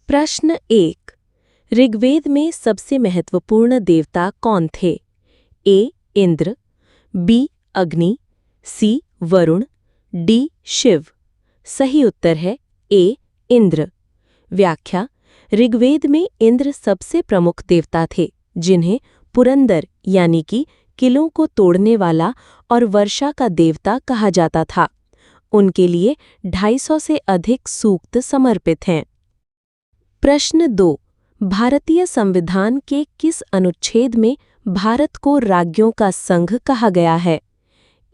प्रश्न 1। ऋग्वेद में सबसे महत्वपूर्ण देवता कौन थे? ए. इंद्र, बी. अग्नि, सी. वरुण, डी. शिव। सही उत्तर है ए. इंद्र। व्याख्या: ऋग्वेद में इंद्र सबसे प्रमुख देवता थे, जिन्हें पुरंदर यानी कि किलों को तोड़ने वाला और वर्षा का देवता कहा जाता था। उनके लिए 250 से अधिक सूक्त समर्पित हैं। प्रश्न 2। भारतीय संविधान के किस अनुच्छेद में भारत को राज्यों का संघ कहा गया है?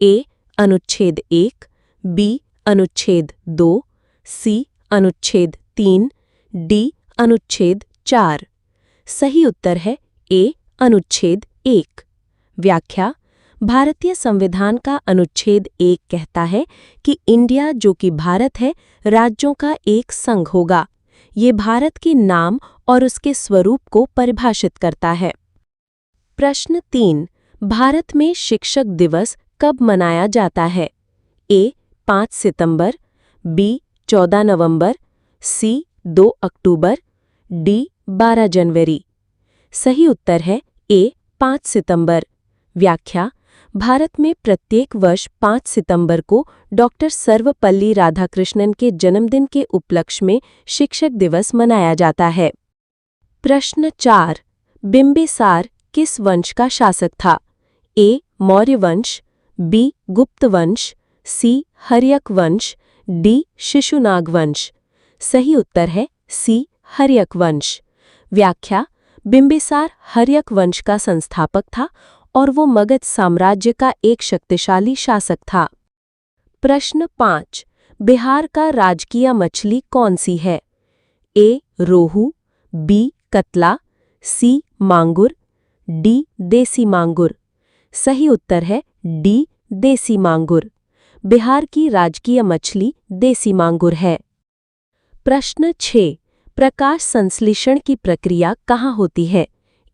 ए. अनुच्छेद 1, बी. अनुच्छेद 2, सी. अनुच्छेद 3, डी. अनुच्छेद 4। सही उत्तर है ए. अनुच्छेद 1। व्याख्या: भारतीय संविधान का अनुच्छेद 1 कहता है कि इंडिया, जो कि भारत है, राज्यों का एक संघ होगा। ये भारत के नाम और उसके स्वरूप को परिभाषित करता है। प्रश्न 3। भारत में शिक्षक दिवस कब मनाया जाता है? ए. 5 सितंबर, बी. 14 नवंबर, सी. 2 अक्टूबर, डी. 12 जनवरी। सही उत्तर है ए. 5 सितंबर। व्याख्या: भारत में प्रत्येक वर्ष 5 सितंबर को डॉक्टर सर्वपल्ली राधाकृष्णन के जन्मदिन के उपलक्ष्य में शिक्षक दिवस मनाया जाता है। प्रश्न 4। बिंबिसार किस वंश का शासक था? ए. मौर्य वंश, बी. गुप्त वंश, सी. हर्यक वंश, डी. शिशुनाग वंश। सही उत्तर है सी. हर्यक वंश। व्याख्या: बिंबिसार हर्यक वंश का संस्थापक था और वो मगध साम्राज्य का एक शक्तिशाली शासक था। प्रश्न 5। बिहार का राजकीय मछली कौन सी है? ए. रोहू, बी. कतला, सी. मांगुर, डी. देसी मांगुर। सही उत्तर है डी. देसी मांगुर। बिहार की राजकीय मछली देसी मांगुर है। प्रश्न 6। प्रकाश संश्लेषण की प्रक्रिया कहाँ होती है?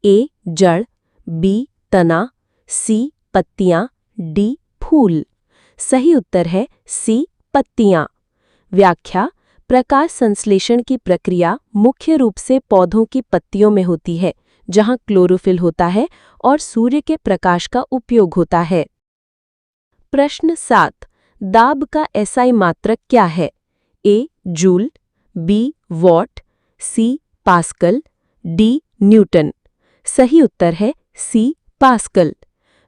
ए. जड़, बी. तना, सी. पत्तियां, डी. फूल। सही उत्तर है सी. पत्तियां। व्याख्या: प्रकाश संश्लेषण की प्रक्रिया मुख्य रूप से पौधों की पत्तियों में होती है, जहां क्लोरोफिल होता है और सूर्य के प्रकाश का उपयोग होता है। प्रश्न 7। दाब का एसआई मात्रक क्या है? A. Joule, B. Watt, C. Pascal, D. Newton. सही उत्तर है सी. पास्कल।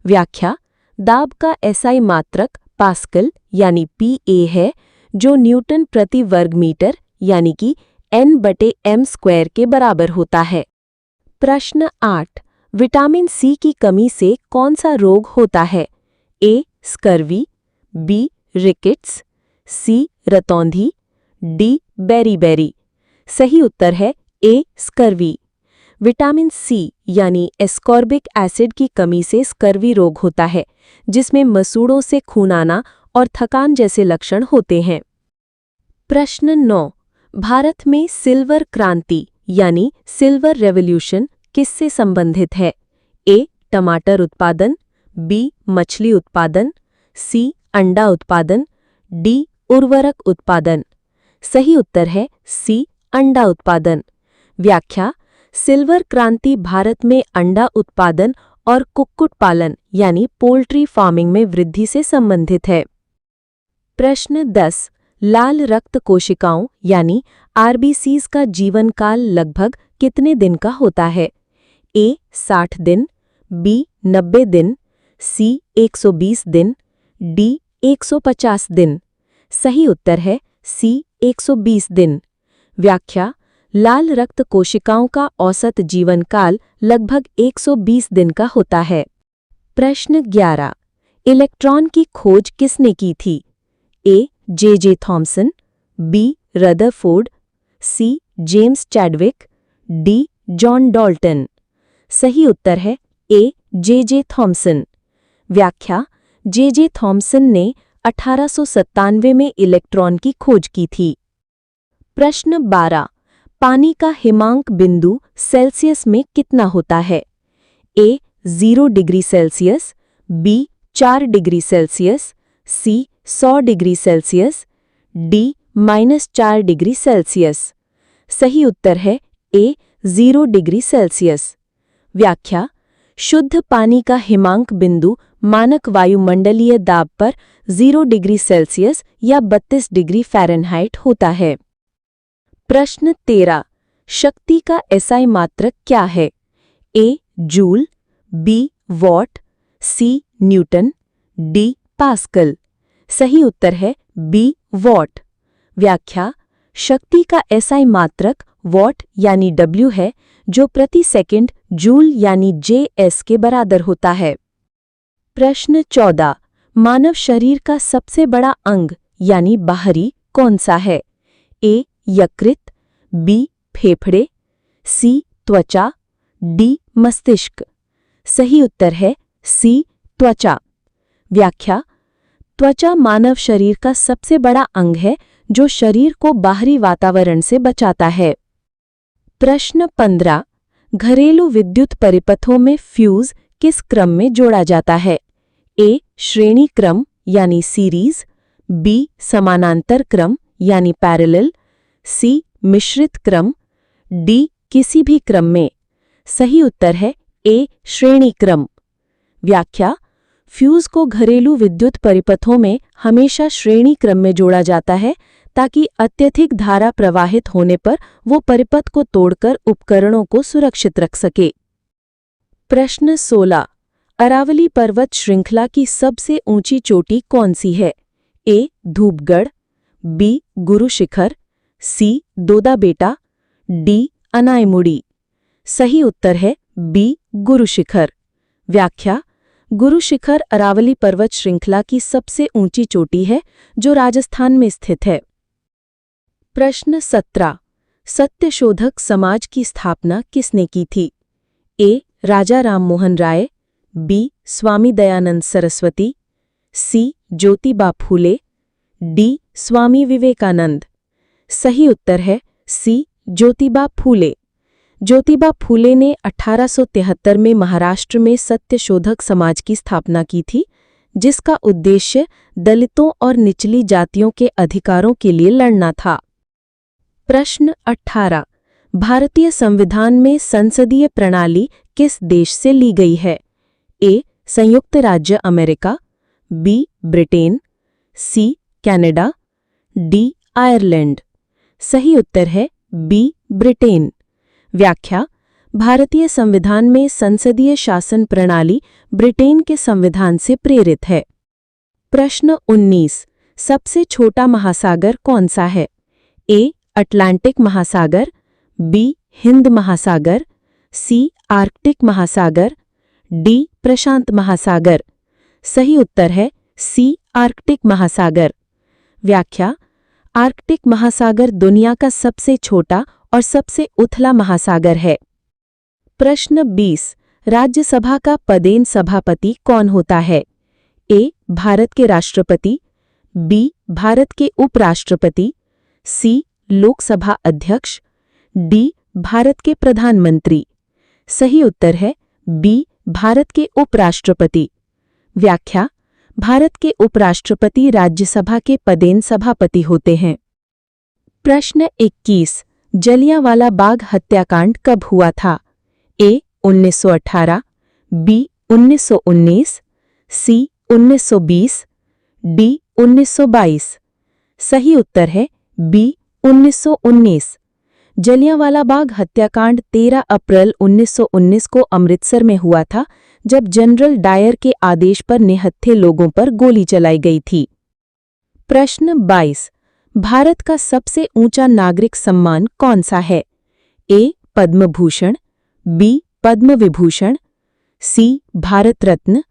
व्याख्या: दाब का एसआई मात्रक पास्कल यानी पीए है, जो न्यूटन प्रति वर्ग मीटर यानी कि N/m² के बराबर होता है। प्रश्न 8। विटामिन सी की कमी से कौन सा रोग होता है? A. Scurvy, B. Rickets, C. रतौंधी, डी. बेरीबेरी। सही उत्तर है ए. स्कर्वी। विटामिन सी यानी एस्कॉर्बिक एसिड की कमी से स्कर्वी रोग होता है, जिसमें मसूड़ों से खून आना और थकान जैसे लक्षण होते हैं। प्रश्न 9। भारत में सिल्वर क्रांति यानी सिल्वर रेवोल्यूशन किससे संबंधित है? ए. टमाटर उत्पादन, बी. मछली उत्पादन, सी. अंडा उत्पादन, डी. उर्वरक उत्पादन। सही उत्तर है सी. अंडा उत्पादन। व्याख्या: सिल्वर क्रांति भारत में अंडा उत्पादन और कुक्कुट पालन यानी पोल्ट्री फार्मिंग में वृद्धि से संबंधित है। प्रश्न 10। लाल रक्त कोशिकाओं यानी आरबीसीज का जीवन काल लगभग कितने दिन का होता है? ए. 60 दिन, बी. 90 दिन, सी. 120 दिन, डी. 150 दिन। सही उत्तर है सी. 120 दिन। व्याख्या: लाल रक्त कोशिकाओं का औसत जीवन काल लगभग 120 दिन का होता है। प्रश्न 11। इलेक्ट्रॉन की खोज किसने की थी? A. J Thomson, B. Rutherford, C. James Chadwick, D. John Dalton. सही उत्तर है ए. J Thompson. व्याख्या: जे थॉमसन ने 1897 में इलेक्ट्रॉन की खोज की थी। प्रश्न 12। पानी का हिमांक बिंदु सेल्सियस में कितना होता है? A. 0 degree Celsius, B. 4 degree Celsius, C. 100 degree Celsius, D. -4 degree Celsius. सही उत्तर है ए 0 डिग्री सेल्सियस। व्याख्या: शुद्ध पानी का हिमांक बिंदु मानक वायुमंडलीय दाब पर 0 डिग्री सेल्सियस या 32 डिग्री फ़ारेनहाइट होता है। प्रश्न 13। शक्ति का एसआई मात्रक क्या है? A joule, B watt, C newton, D pascal. सही उत्तर है बी वॉट। व्याख्या: शक्ति का एसआई मात्रक वॉट यानी W है, जो प्रति सेकंड जूल यानी JS के बराबर होता है। प्रश्न 14। मानव शरीर का सबसे बड़ा अंग यानी बाहरी कौन सा है? ए यकृत, बी फेफड़े, सी त्वचा, डी मस्तिष्क। सही उत्तर है सी त्वचा। व्याख्या: त्वचा मानव शरीर का सबसे बड़ा अंग है जो शरीर को बाहरी वातावरण से बचाता है। प्रश्न 15। घरेलू विद्युत परिपथों में फ्यूज किस क्रम में जोड़ा जाता है? ए श्रेणी क्रम यानी सीरीज, बी समानांतर क्रम यानी पैरेलल, सी मिश्रित क्रम, डी किसी भी क्रम में। सही उत्तर है ए श्रेणी क्रम। व्याख्या: फ्यूज को घरेलू विद्युत परिपथों में हमेशा श्रेणी क्रम में जोड़ा जाता है ताकि अत्यधिक धारा प्रवाहित होने पर वो परिपथ को तोड़कर उपकरणों को सुरक्षित रख सके। प्रश्न 16। अरावली पर्वत श्रृंखला की सबसे ऊंची चोटी कौन सी है? ए धूपगढ़, बी गुरु शिखर, सी दोदा बेटा, डी अनायमुड़ी। सही उत्तर है बी गुरु शिखर। व्याख्या: गुरु शिखर अरावली पर्वत श्रृंखला की सबसे ऊंची चोटी है जो राजस्थान में स्थित है। प्रश्न 17। सत्यशोधक समाज की स्थापना किसने की थी? ए राजा राममोहन राय, बी स्वामी दयानंद सरस्वती, सी ज्योतिबा फूले, डी स्वामी विवेकानंद। सही उत्तर है सी ज्योतिबा फूले। ज्योतिबा फूले ने 1873 में महाराष्ट्र में सत्यशोधक समाज की स्थापना की थी, जिसका उद्देश्य दलितों और निचली जातियों के अधिकारों के लिए लड़ना था। प्रश्न 18। भारतीय संविधान में संसदीय प्रणाली किस देश से ली गई है? ए संयुक्त राज्य America, B Britain, C Canada, D Ireland. सही उत्तर है बी ब्रिटेन। व्याख्या: भारतीय संविधान में संसदीय शासन प्रणाली ब्रिटेन के संविधान से प्रेरित है। प्रश्न 19। सबसे छोटा महासागर कौन सा है? ए अटलांटिक महासागर, बी हिंद महासागर, सी आर्कटिक महासागर, डी प्रशांत महासागर। सही उत्तर है सी आर्कटिक महासागर। व्याख्या: आर्कटिक महासागर दुनिया का सबसे छोटा और सबसे उथला महासागर है। प्रश्न 20। राज्यसभा का पदेन सभापति कौन होता है? ए भारत के राष्ट्रपति, बी भारत के उपराष्ट्रपति, सी लोकसभा अध्यक्ष, डी भारत के प्रधानमंत्री। सही उत्तर है बी भारत के उपराष्ट्रपति। व्याख्या: भारत के उपराष्ट्रपति राज्यसभा के पदेन सभापति होते हैं। प्रश्न 21। जलियांवाला बाग हत्याकांड कब हुआ था? ए 1918, बी 1919, सी 1920, डी 1922। सही उत्तर है बी 1919। जलियांवाला बाग हत्याकांड 13 अप्रैल 1919 को अमृतसर में हुआ था, जब जनरल डायर के आदेश पर निहत्थे लोगों पर गोली चलाई गई थी। प्रश्न 22। भारत का सबसे ऊंचा नागरिक सम्मान कौन सा है? ए पद्म भूषण, बी पद्म विभूषण, सी भारत रत्न,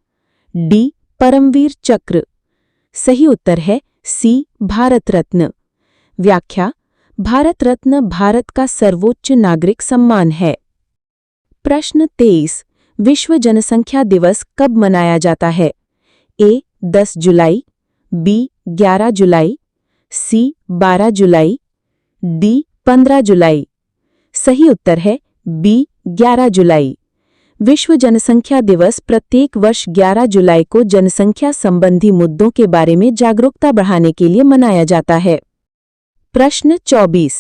डी परमवीर चक्र। सही उत्तर है सी भारत रत्न। व्याख्या: भारत रत्न भारत का सर्वोच्च नागरिक सम्मान है। प्रश्न 23। विश्व जनसंख्या दिवस कब मनाया जाता है? ए 10 जुलाई, बी 11 जुलाई, सी 12 जुलाई, डी 15 जुलाई। सही उत्तर है बी 11 जुलाई। विश्व जनसंख्या दिवस प्रत्येक वर्ष 11 जुलाई को जनसंख्या संबंधी मुद्दों के बारे में जागरूकता बढ़ाने के लिए मनाया जाता है। प्रश्न 24।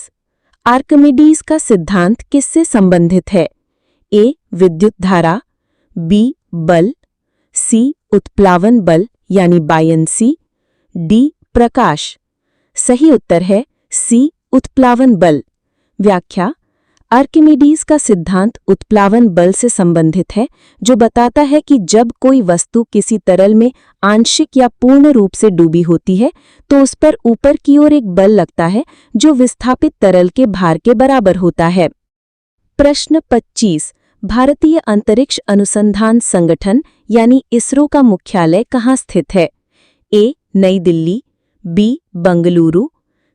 आर्किमिडीज का सिद्धांत किससे संबंधित है? ए. विद्युत धारा, बी. बल, सी. उत्प्लावन बल यानी बायंसी, डी. प्रकाश। सही उत्तर है सी. उत्प्लावन बल। व्याख्या: आर्किमिडीज का सिद्धांत उत्प्लावन बल से संबंधित है, जो बताता है कि जब कोई वस्तु किसी तरल में आंशिक या पूर्ण रूप से डूबी होती है तो उस पर ऊपर की ओर एक बल लगता है जो विस्थापित तरल के भार के बराबर होता है। प्रश्न 25। भारतीय अंतरिक्ष अनुसंधान संगठन यानी इसरो का मुख्यालय कहाँ स्थित है? ए. नई दिल्ली, बी. बंगलुरु,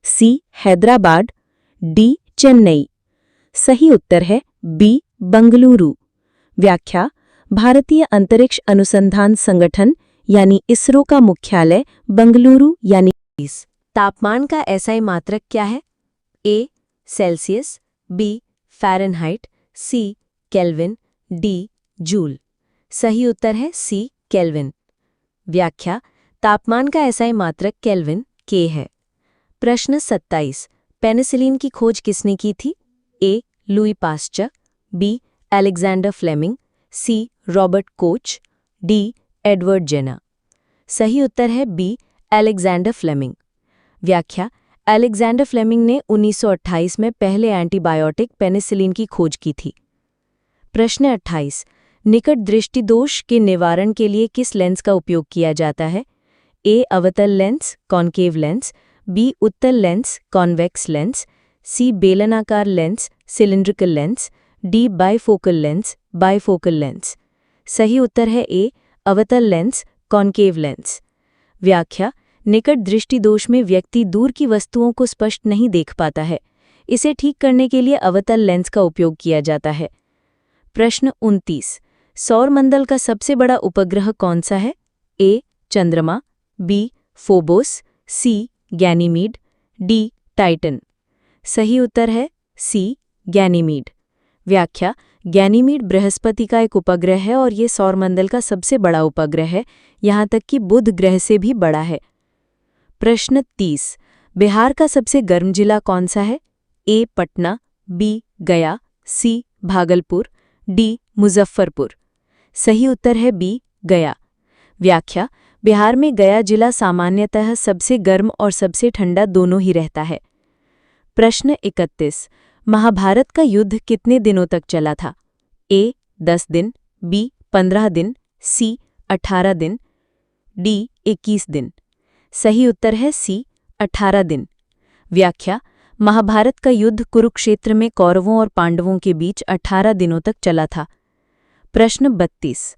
सी. हैदराबाद, डी. चेन्नई। सही उत्तर है बी. बंगलुरु। व्याख्या: भारतीय अंतरिक्ष अनुसंधान संगठन यानी इसरो का मुख्यालय बंगलुरु यानी। तापमान का एसआई मात्रक क्या है? A. Celsius, B. Fahrenheit, C. Kelvin, D. Joule. सही उत्तर है सी. केल्विन। व्याख्या: तापमान का एसआई मात्रक केल्विन के है। प्रश्न 27। पेनिसिलिन की खोज किसने की थी? A. Louis Pasteur, B. Alexander Fleming, C. Robert Koch, D. Edward Jenner. सही उत्तर है बी. Alexander Fleming. व्याख्या: अलेक्जेंडर फ्लेमिंग ने 1928 में पहले एंटीबायोटिक पेनिसिलिन की खोज की थी। प्रश्न 28। निकट दृष्टि दोष के निवारण के लिए किस लेंस का उपयोग किया जाता है? ए. अवतल लेंस, कॉन्केव लेंस, बी. उत्तल लेंस, कॉन्वेक्स लेंस, सी. बेलनाकार lens, cylindrical lens, D. Bifocal lens, bifocal lens. सही उत्तर है ए. अवतल लेंस, कॉन्केव लेंस। व्याख्या: निकट दृष्टि दोष में व्यक्ति दूर की वस्तुओं को स्पष्ट नहीं देख पाता है। इसे ठीक करने के लिए अवतल लेंस का उपयोग किया जाता है। प्रश्न 29। सौरमंडल का सबसे बड़ा उपग्रह कौन सा है? ए. चंद्रमा, B. Phobos, C. Ganymede, D. Titan. सही उत्तर है सी. गैनीमीड। व्याख्या: गैनीमीड बृहस्पति का एक उपग्रह है और ये सौरमंडल का सबसे बड़ा उपग्रह है, यहाँ तक कि बुध ग्रह से भी बड़ा है। प्रश्न 30। बिहार का सबसे गर्म जिला कौन सा है? ए. पटना, बी. गया, सी. भागलपुर, डी. मुजफ्फरपुर। सही उत्तर है बी. गया। व्याख्या: बिहार में गया जिला सामान्यतः सबसे गर्म और सबसे ठंडा दोनों ही रहता है। प्रश्न 31। महाभारत का युद्ध कितने दिनों तक चला था? ए. 10 दिन, बी. 15 दिन, सी. 18 दिन, डी. 21 दिन। सही उत्तर है सी. 18 दिन। व्याख्या: महाभारत का युद्ध कुरुक्षेत्र में कौरवों और पांडवों के बीच 18 दिनों तक चला था। प्रश्न 32।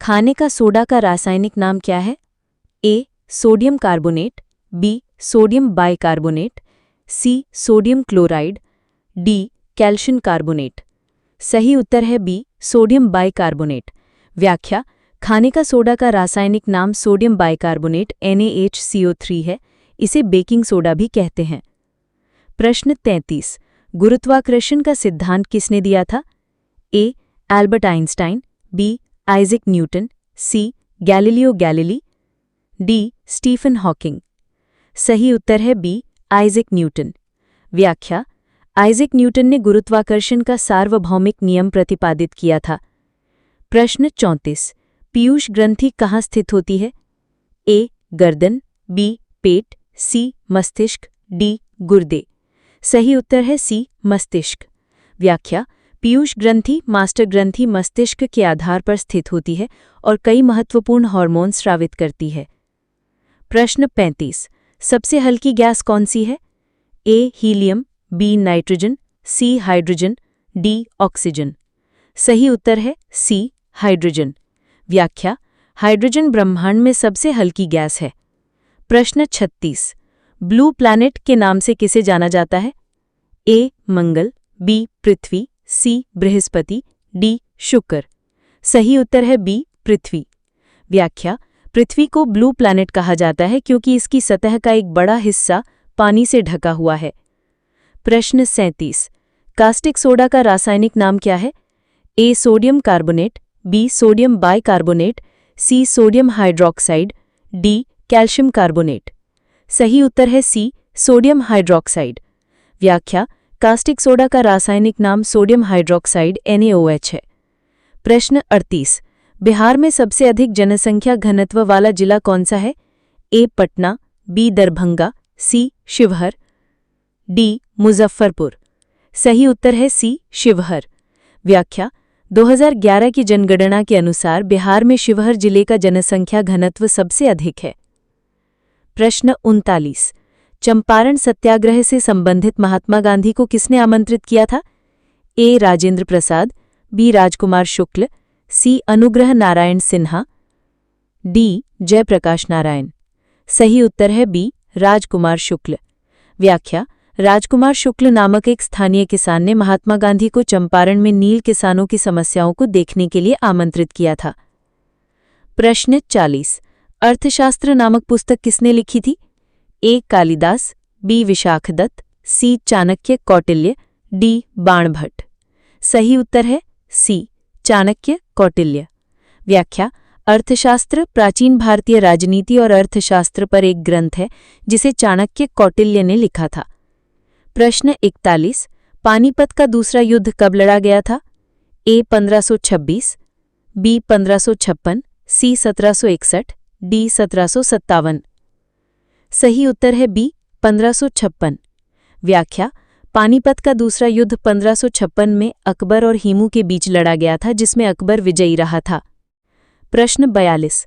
खाने का सोडा का रासायनिक नाम क्या है? A. Sodium carbonate, B. Sodium bicarbonate, C. Sodium chloride, D. Calcium carbonate. सही उत्तर है बी. Sodium bicarbonate. व्याख्या: खाने का सोडा का रासायनिक नाम सोडियम बाइकार्बोनेट NaHCO3 है। इसे बेकिंग सोडा भी कहते हैं। प्रश्न 33। गुरुत्वाकर्षण का सिद्धांत किसने दिया था? A. Albert Einstein, B. Isaac Newton, C. Galileo Galilei, D. Stephen Hawking. सही उत्तर है बी. Isaac Newton. व्याख्या: आइजैक न्यूटन ने गुरुत्वाकर्षण का सार्वभौमिक नियम प्रतिपादित किया था। प्रश्न 34। पीयूष ग्रंथि कहाँ स्थित होती है? ए. गर्दन, बी. पेट, सी. मस्तिष्क, डी. गुर्दे। सही उत्तर है सी. मस्तिष्क। व्याख्या: पीयूष ग्रंथि मास्टर ग्रंथि मस्तिष्क के आधार पर स्थित होती है और कई महत्वपूर्ण हार्मोन स्रावित करती है। प्रश्न 35। सबसे हल्की गैस कौन सी है? A. Helium, B. Nitrogen, C. Hydrogen, D. Oxygen. सही उत्तर है सी. हाइड्रोजन। व्याख्या: हाइड्रोजन ब्रह्मांड में सबसे हल्की गैस है। प्रश्न 36। ब्लू प्लैनेट के नाम से किसे जाना जाता है? ए. मंगल, बी. पृथ्वी, सी. बृहस्पति, डी. शुक्र। सही उत्तर है बी. पृथ्वी। व्याख्या: पृथ्वी को ब्लू प्लैनेट कहा जाता है क्योंकि इसकी सतह का एक बड़ा हिस्सा पानी से ढका हुआ है। प्रश्न 37। कास्टिक सोडा का रासायनिक नाम क्या है? A. Sodium carbonate, B. Sodium bicarbonate, C. Sodium hydroxide, D. Calcium carbonate. सही उत्तर है सी. Sodium hydroxide. व्याख्या: कास्टिक सोडा का रासायनिक नाम सोडियम हाइड्रोक्साइड NaOH है। प्रश्न 38। बिहार में सबसे अधिक जनसंख्या घनत्व वाला जिला कौन सा है? ए पटना, बी दरभंगा, सी शिवहर, डी मुजफ्फरपुर। सही उत्तर है सी शिवहर। व्याख्या: 2011 की जनगणना के अनुसार बिहार में शिवहर जिले का जनसंख्या घनत्व सबसे अधिक है। प्रश्न 39। चंपारण सत्याग्रह से संबंधित महात्मा गांधी को किसने आमंत्रित किया था? ए राजेंद्र प्रसाद, बी राजकुमार शुक्ल, सी अनुग्रह नारायण सिन्हा, डी जयप्रकाश नारायण। सही उत्तर है बी राजकुमार शुक्ल। व्याख्या: राजकुमार शुक्ल नामक एक स्थानीय किसान ने महात्मा गांधी को चंपारण में नील किसानों की समस्याओं को देखने के लिए आमंत्रित किया था। प्रश्न 40। अर्थशास्त्र नामक पुस्तक किसने लिखी थी? ए कालिदास, बी विशाखदत्त, सी चाणक्य कौटिल्य, डी बाणभट्ट। सही उत्तर है सी चाणक्य कौटिल्य। व्याख्या: अर्थशास्त्र प्राचीन भारतीय राजनीति और अर्थशास्त्र पर एक ग्रंथ है जिसे चाणक्य कौटिल्य ने लिखा था। प्रश्न 41। पानीपत का दूसरा युद्ध कब लड़ा गया था? ए 1526, बी 1556, सी 1761, डी 1757। सही उत्तर है बी 1556। व्याख्या: पानीपत का दूसरा युद्ध 1556 में अकबर और हिमू के बीच लड़ा गया था, जिसमें अकबर विजयी रहा था। प्रश्न 42।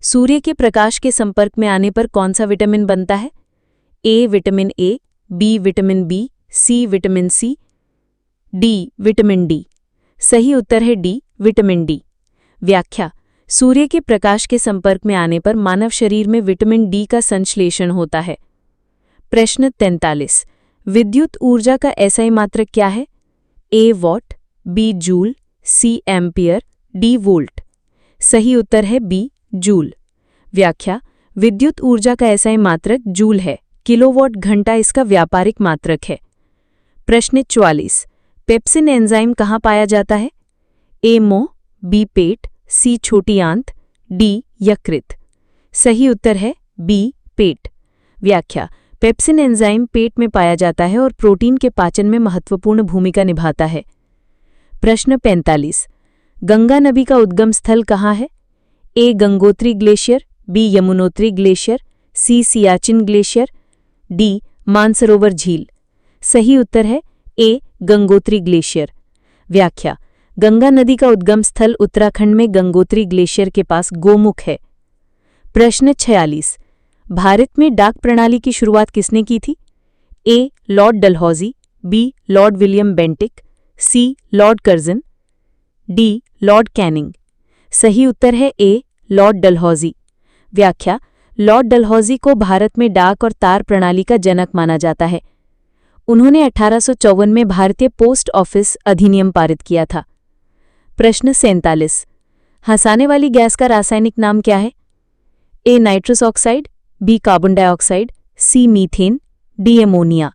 सूर्य के प्रकाश के संपर्क में आने पर कौन सा विटामिन बनता है? A vitamin A, B vitamin B, C vitamin C, D vitamin D. सही उत्तर है डी विटामिन डी। व्याख्या: सूर्य के प्रकाश के संपर्क में आने पर मानव शरीर में विटामिन डी का संश्लेषण होता है। प्रश्न 43। विद्युत ऊर्जा का SI मात्रक क्या है? A watt, B joule, C ampere, D volt. सही उत्तर है बी जूल। व्याख्या: विद्युत ऊर्जा का SI मात्रक जूल है। किलोवाट घंटा इसका व्यापारिक मात्रक है। प्रश्न 44। पेप्सिन एंजाइम कहाँ पाया जाता है? ए मोह, बी पेट, सी छोटी आंत, डी यकृत। सही उत्तर है बी पेट। व्याख्या: पेप्सिन एंजाइम पेट में पाया जाता है और प्रोटीन के पाचन में महत्वपूर्ण भूमिका निभाता है। प्रश्न 45। गंगा नदी का उद्गम स्थल कहाँ है? A Gangotri glacier, B Yamunotri glacier, C Siachen glacier, D Mansarovar झील। सही उत्तर है ए गंगोत्री ग्लेशियर। व्याख्या: गंगा नदी का उद्गम स्थल उत्तराखंड में गंगोत्री ग्लेशियर के पास गोमुख है। प्रश्न 46। भारत में डाक प्रणाली की शुरुआत किसने की थी? A Lord Dalhousie, B Lord William Bentinck, C Lord Curzon, D Lord Canning. सही उत्तर है ए लॉर्ड डलहौजी। व्याख्या: लॉर्ड डलहौजी को भारत में डाक और तार प्रणाली का जनक माना जाता है। उन्होंने 1854 में भारतीय पोस्ट ऑफिस अधिनियम पारित किया था। प्रश्न 47। हंसाने वाली गैस का रासायनिक नाम क्या है? A nitrous oxide, B carbon dioxide, C methane, D ammonia.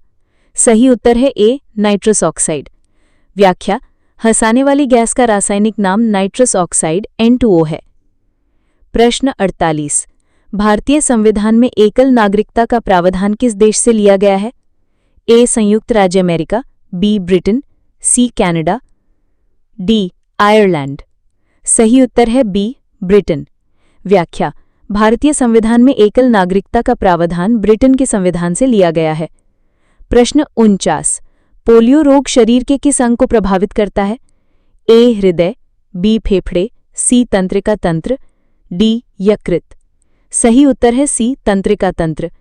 सही उत्तर है ए नाइट्रस ऑक्साइड। व्याख्या: हंसाने वाली गैस का रासायनिक नाम नाइट्रस ऑक्साइड N2O है। प्रश्न 48। भारतीय संविधान में एकल नागरिकता का प्रावधान किस देश से लिया गया है? ए संयुक्त राज्य America, B Britain, C Canada, D Ireland. सही उत्तर है बी ब्रिटेन। व्याख्या: भारतीय संविधान में एकल नागरिकता का प्रावधान ब्रिटेन के संविधान से लिया गया है। प्रश्न 49। पोलियो रोग शरीर के किस अंग को प्रभावित करता है? ए हृदय, बी फेफड़े, सी तंत्रिका तंत्र, डी यकृत। सही उत्तर है सी तंत्रिका तंत्र।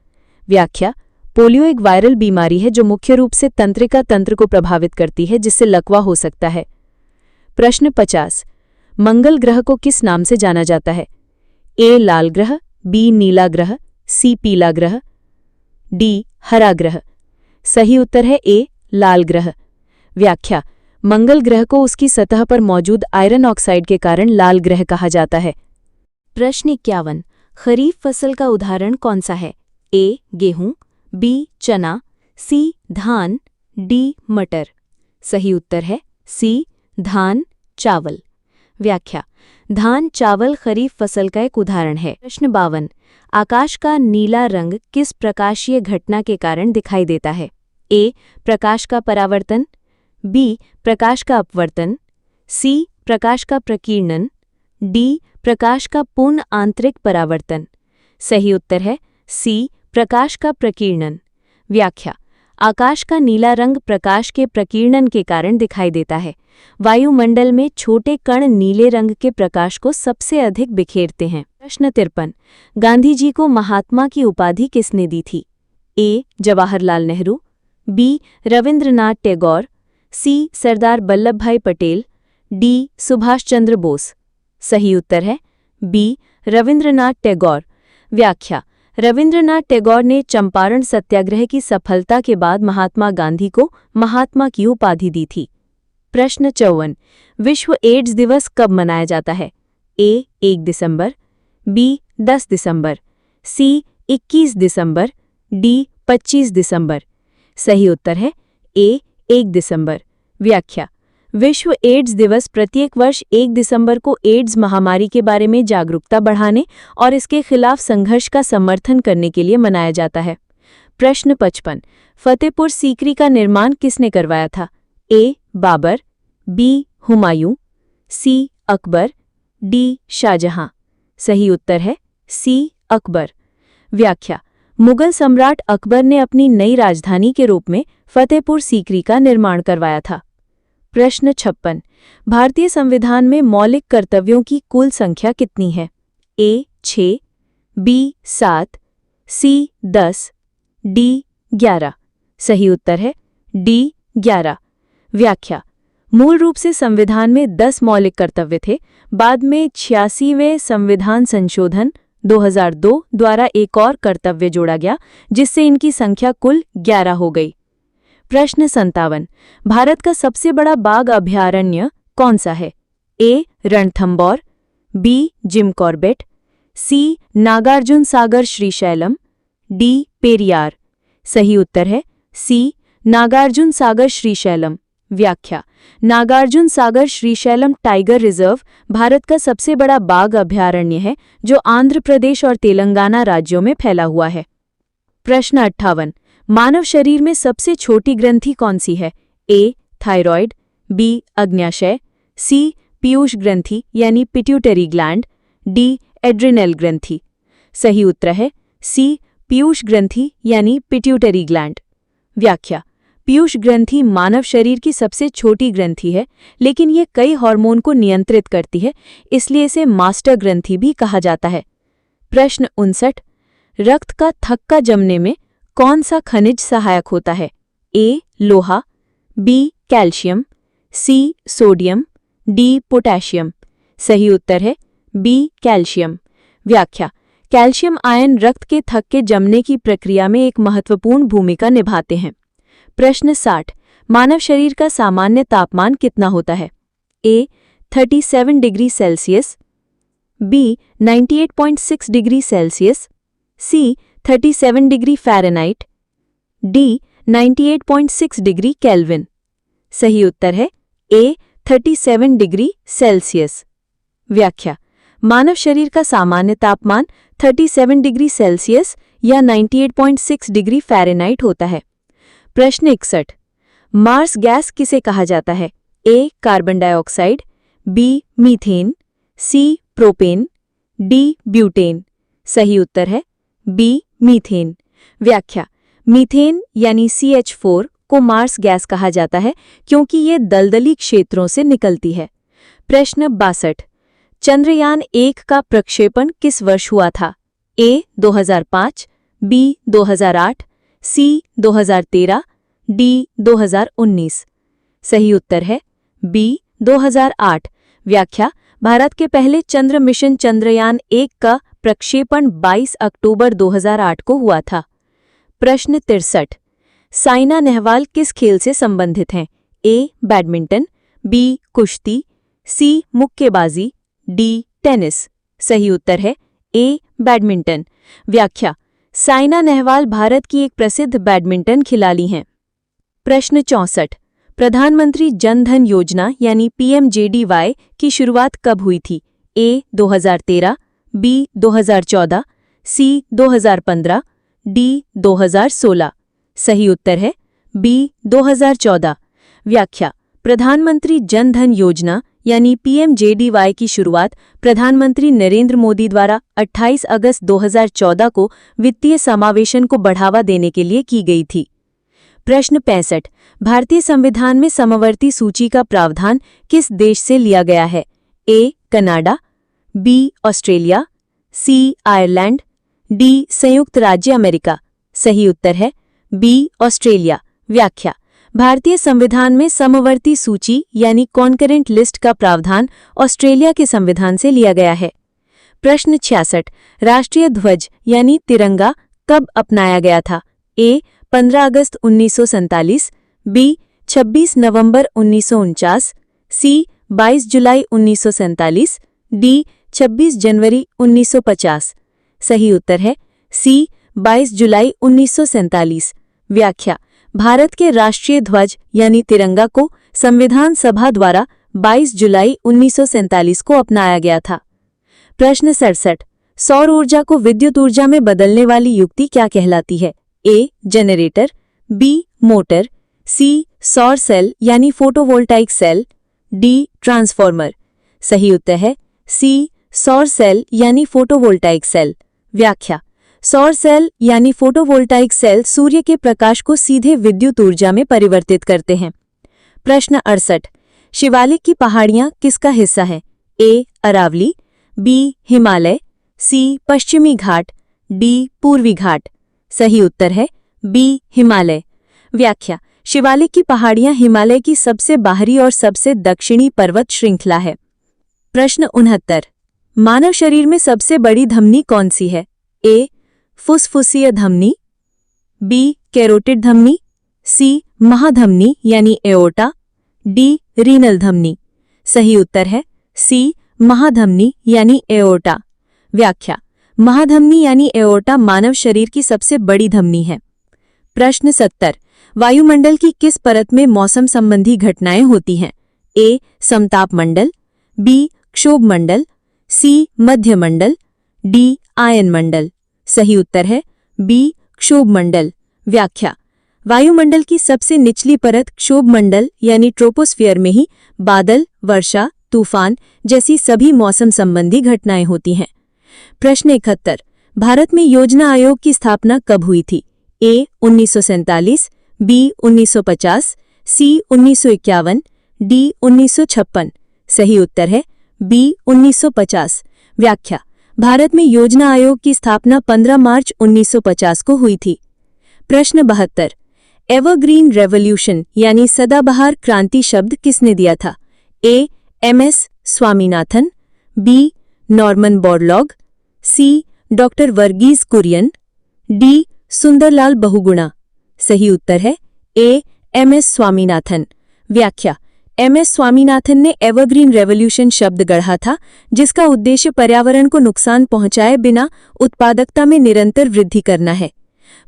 व्याख्या: पोलियो एक वायरल बीमारी है जो मुख्य रूप से तंत्रिका तंत्र को प्रभावित करती है, जिससे लकवा हो सकता है। प्रश्न 50। मंगल ग्रह को किस नाम से जाना जाता है? ए लाल ग्रह, बी नीला ग्रह, सी पीला ग्रह, डी हरा ग्रह। सही उत्तर है ए लाल ग्रह। व्याख्या: मंगल ग्रह को उसकी सतह पर मौजूद आयरन ऑक्साइड के कारण लाल ग्रह कहा जाता है। प्रश्न 51। खरीफ फसल का उदाहरण कौन सा है? ए गेहूं, बी चना, सी धान, डी मटर। सही उत्तर है सी धान चावल। व्याख्या: धान चावल खरीफ फसल का एक उदाहरण है। प्रश्न 52। आकाश का नीला रंग किस प्रकाशीय घटना के कारण दिखाई देता है? ए प्रकाश का परावर्तन, बी प्रकाश का अपवर्तन, सी प्रकाश का प्रकीर्णन, डी प्रकाश का पूर्ण आंतरिक परावर्तन। सही उत्तर है सी प्रकाश का प्रकीर्णन। व्याख्या: आकाश का नीला रंग प्रकाश के प्रकीर्णन के कारण दिखाई देता है। वायुमंडल में छोटे कण नीले रंग के प्रकाश को सबसे अधिक बिखेरते हैं। प्रश्न 53। गांधी जी को महात्मा की उपाधि किसने दी थी? ए जवाहरलाल नेहरू, बी रविंद्रनाथ टैगोर, सी सरदार वल्लभ भाई पटेल, डी सुभाष चंद्र बोस। सही उत्तर है बी रविंद्रनाथ टैगोर। व्याख्या: रविंद्रनाथ टैगोर ने चंपारण सत्याग्रह की सफलता के बाद महात्मा गांधी को महात्मा की उपाधि दी थी। प्रश्न 54। विश्व एड्स दिवस कब मनाया जाता है? ए 1 दिसंबर, बी 10 दिसंबर, सी 21 दिसंबर, डी 25 दिसंबर। सही उत्तर है ए 1 दिसंबर। व्याख्या: विश्व एड्स दिवस प्रत्येक वर्ष 1 दिसंबर को एड्स महामारी के बारे में जागरूकता बढ़ाने और इसके खिलाफ संघर्ष का समर्थन करने के लिए मनाया जाता है। प्रश्न 55। फतेहपुर सीकरी का निर्माण किसने करवाया था? ए बाबर, बी हुमायूं, सी अकबर, डी शाहजहां। सही उत्तर है सी अकबर। व्याख्या: मुगल सम्राट अकबर ने अपनी नई राजधानी के रूप में फतेहपुर सीकरी का निर्माण करवाया था। प्रश्न 56। भारतीय संविधान में मौलिक कर्तव्यों की कुल संख्या कितनी है? ए 6, बी 7, सी 10, डी 11। सही उत्तर है डी 11। व्याख्या: मूल रूप से संविधान में 10 मौलिक कर्तव्य थे। बाद में 86वें संविधान संशोधन 2002 द्वारा एक और कर्तव्य जोड़ा गया, जिससे इनकी संख्या कुल 11 हो गई। प्रश्न 57। भारत का सबसे बड़ा बाघ अभयारण्य कौन सा है? ए रणथंबोर, बी जिम कॉर्बेट, सी नागार्जुन सागर श्रीशैलम, डी पेरियार। सही उत्तर है सी नागार्जुन सागर श्रीशैलम। व्याख्या: नागार्जुन सागर श्रीशैलम टाइगर रिजर्व भारत का सबसे बड़ा बाघ अभयारण्य है, जो आंध्र प्रदेश और तेलंगाना राज्यों में फैला हुआ है। प्रश्न 58। मानव शरीर में सबसे छोटी ग्रंथि कौन सी है? ए थायराइड, बी अग्न्याशय, सी पीयूष ग्रंथि यानी पिट्यूटरी ग्लैंड, डी एड्रिनल ग्रंथि। सही उत्तर है सी पीयूष ग्रंथि यानी पिट्यूटरी ग्लैंड। व्याख्या: पीयूष ग्रंथि मानव शरीर की सबसे छोटी ग्रंथि है, लेकिन ये कई हार्मोन को नियंत्रित करती है, इसलिए इसे मास्टर ग्रंथि भी कहा जाता है। प्रश्न 59। रक्त का थक्का जमने में कौन सा खनिज सहायक होता है? ए लोहा, B calcium, C sodium, D potassium. सही उत्तर है बी कैल्शियम। व्याख्या: कैल्शियम आयन रक्त के थक्के जमने की प्रक्रिया में एक महत्वपूर्ण भूमिका निभाते हैं। प्रश्न 60। मानव शरीर का सामान्य तापमान कितना होता है? A 37 degree Celsius, B 98.6 degree Celsius, C 37 degree Fahrenheit, D 98.6 degree Kelvin. सही उत्तर है ए 37 डिग्री सेल्सियस। व्याख्या: मानव शरीर का सामान्य तापमान 37 डिग्री सेल्सियस या 98.6 डिग्री फ़ारेनहाइट होता है। प्रश्न 61। मार्स गैस किसे कहा जाता है? ए कार्बन डाइऑक्साइड, बी मीथेन, सी प्रोपेन, डी ब्यूटेन। सही उत्तर है बी मीथेन। व्याख्या: मीथेन यानी CH4 को मार्स गैस कहा जाता है, क्योंकि ये दलदली क्षेत्रों से निकलती है। प्रश्न 62। चंद्रयान 1 का प्रक्षेपण किस वर्ष हुआ था? ए 2005, बी 2008, सी 2013, डी 2019। सही उत्तर है बी 2008। व्याख्या: भारत के पहले चंद्र मिशन चंद्रयान 1 का प्रक्षेपण 22 अक्टूबर 2008 को हुआ था। प्रश्न 63। साइना नेहवाल किस खेल से संबंधित हैं? ए बैडमिंटन, बी कुश्ती, सी मुक्केबाजी, डी टेनिस। सही उत्तर है ए बैडमिंटन। व्याख्या: साइना नेहवाल भारत की एक प्रसिद्ध बैडमिंटन खिलाड़ी हैं। प्रश्न 64। प्रधानमंत्री जन धन योजना यानी PMJDY की शुरुआत कब हुई थी? ए 2013, बी 2014, सी 2015, डी 2016। सही उत्तर है बी 2014। व्याख्या: प्रधानमंत्री जन धन योजना यानी पीएमजेडीवाई की शुरुआत प्रधानमंत्री नरेंद्र मोदी द्वारा 28 अगस्त 2014 को वित्तीय समावेशन को बढ़ावा देने के लिए की गई थी। प्रश्न 65। भारतीय संविधान में समवर्ती सूची का प्रावधान किस देश से लिया गया है? A. Canada, B. Australia, C. Ireland, D. संयुक्त राज्य अमेरिका। सही उत्तर है बी. ऑस्ट्रेलिया। व्याख्या: भारतीय संविधान में समवर्ती सूची यानी कॉन्करेंट लिस्ट का प्रावधान ऑस्ट्रेलिया के संविधान से लिया गया है। प्रश्न 66। राष्ट्रीय ध्वज यानी तिरंगा कब अपनाया गया था? ए. 15 अगस्त 1947, बी. 26 नवंबर 1949, सी. 22 जुलाई 1947, डी. 26 जनवरी 1950। सही उत्तर है सी. 22 जुलाई 1947। व्याख्या: भारत के राष्ट्रीय ध्वज यानी तिरंगा को संविधान सभा द्वारा 22 जुलाई 1947 को अपनाया गया था। प्रश्न 67। सौर ऊर्जा को विद्युत ऊर्जा में बदलने वाली युक्ति क्या कहलाती है? A. Generator, B. Motor, C. सौर सेल यानी फोटोवोल्टाइक सेल, डी. ट्रांसफॉर्मर। सही उत्तर है सी. सौर सेल यानी फोटोवोल्टाइक सेल। व्याख्या: सौर सेल यानी फोटोवोल्टाइक सेल सूर्य के प्रकाश को सीधे विद्युत ऊर्जा में परिवर्तित करते हैं। प्रश्न 68। शिवालिक की पहाड़ियां किसका हिस्सा है? ए. अरावली, बी. हिमालय, सी. पश्चिमी घाट, डी. पूर्वी घाट। सही उत्तर है बी. हिमालय। व्याख्या: शिवालिक की पहाड़ियां हिमालय की सबसे बाहरी और सबसे दक्षिणी पर्वत श्रृंखला है। प्रश्न 69। मानव शरीर में सबसे बड़ी धमनी कौन सी है? ए. फुसफुसीय धमनी, बी. कैरोटिड धमनी, सी. महाधमनी यानी एओर्टा, डी. रीनल धमनी। सही उत्तर है सी. महाधमनी यानी एओर्टा। व्याख्या: महाधमनी यानी एओर्टा मानव शरीर की सबसे बड़ी धमनी है। प्रश्न 70। वायुमंडल की किस परत में मौसम संबंधी घटनाएं होती हैं? ए. समताप मंडल, बी. क्षोभ मंडल, सी. मध्य मंडल, डी. आयन मंडल। सही उत्तर है बी. क्षोभ मंडल। व्याख्या: वायुमंडल की सबसे निचली परत क्षोभ मंडल यानी ट्रोपोस्फियर में ही बादल, वर्षा, तूफान जैसी सभी मौसम संबंधी घटनाएं होती हैं। प्रश्न 71। भारत में योजना आयोग की स्थापना कब हुई थी? ए. 1947, बी. 1950, सी. 1951, डी. 1956। सही उत्तर है बी. 1950। व्याख्या: भारत में योजना आयोग की स्थापना 15 मार्च 1950 को हुई थी। प्रश्न 72। एवरग्रीन रेवोल्यूशन यानी सदाबहार क्रांति शब्द किसने दिया था? A. M S. Swaminathan, B. Norman Borlaug, C. Doctor Verghese Kurien, D. Sunderlal Bahuguna. सही उत्तर है ए. एम.एस. स्वामीनाथन। व्याख्या: एम.एस. स्वामीनाथन ने एवरग्रीन रेवोल्यूशन शब्द गढ़ा था, जिसका उद्देश्य पर्यावरण को नुकसान पहुंचाए बिना उत्पादकता में निरंतर वृद्धि करना है।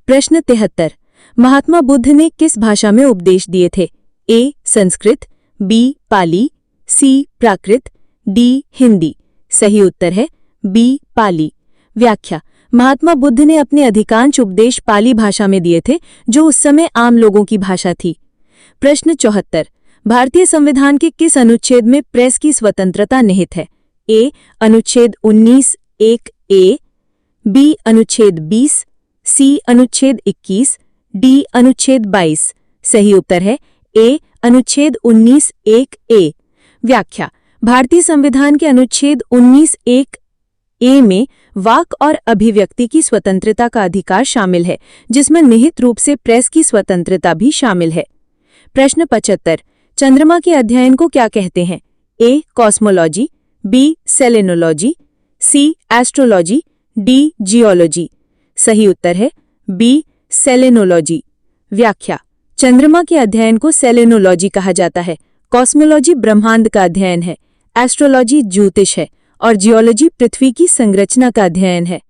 प्रश्न 73। महात्मा बुद्ध ने किस भाषा में उपदेश दिए थे? ए. संस्कृत, बी. पाली, सी. प्राकृत, डी. हिंदी। सही उत्तर है बी. पाली। व्याख्या: महात्मा बुद्ध ने अपने अधिकांश उपदेश पाली भाषा में दिए थे, जो उस समय आम लोगों की भाषा थी। प्रश्न 74। भारतीय संविधान के किस अनुच्छेद में प्रेस की स्वतंत्रता निहित है? ए. अनुच्छेद 19(1) ए, बी. अनुच्छेद 20, सी. अनुच्छेद 21, डी. अनुच्छेद 22। सही उत्तर है ए. अनुच्छेद 19(1) ए। व्याख्या: भारतीय संविधान के अनुच्छेद 19(1) ए में वाक और अभिव्यक्ति की स्वतंत्रता का अधिकार शामिल है, जिसमें निहित रूप से प्रेस की स्वतंत्रता भी शामिल है। प्रश्न 75। चंद्रमा के अध्ययन को क्या कहते हैं? A. Cosmology, B. Selenology, C. Astrology, D. Geology. सही उत्तर है बी. सेलेनोलॉजी। व्याख्या: चंद्रमा के अध्ययन को सेलेनोलॉजी कहा जाता है। कॉस्मोलॉजी ब्रह्मांड का अध्ययन है, एस्ट्रोलॉजी ज्योतिष है और जियोलॉजी पृथ्वी की संरचना का अध्ययन है।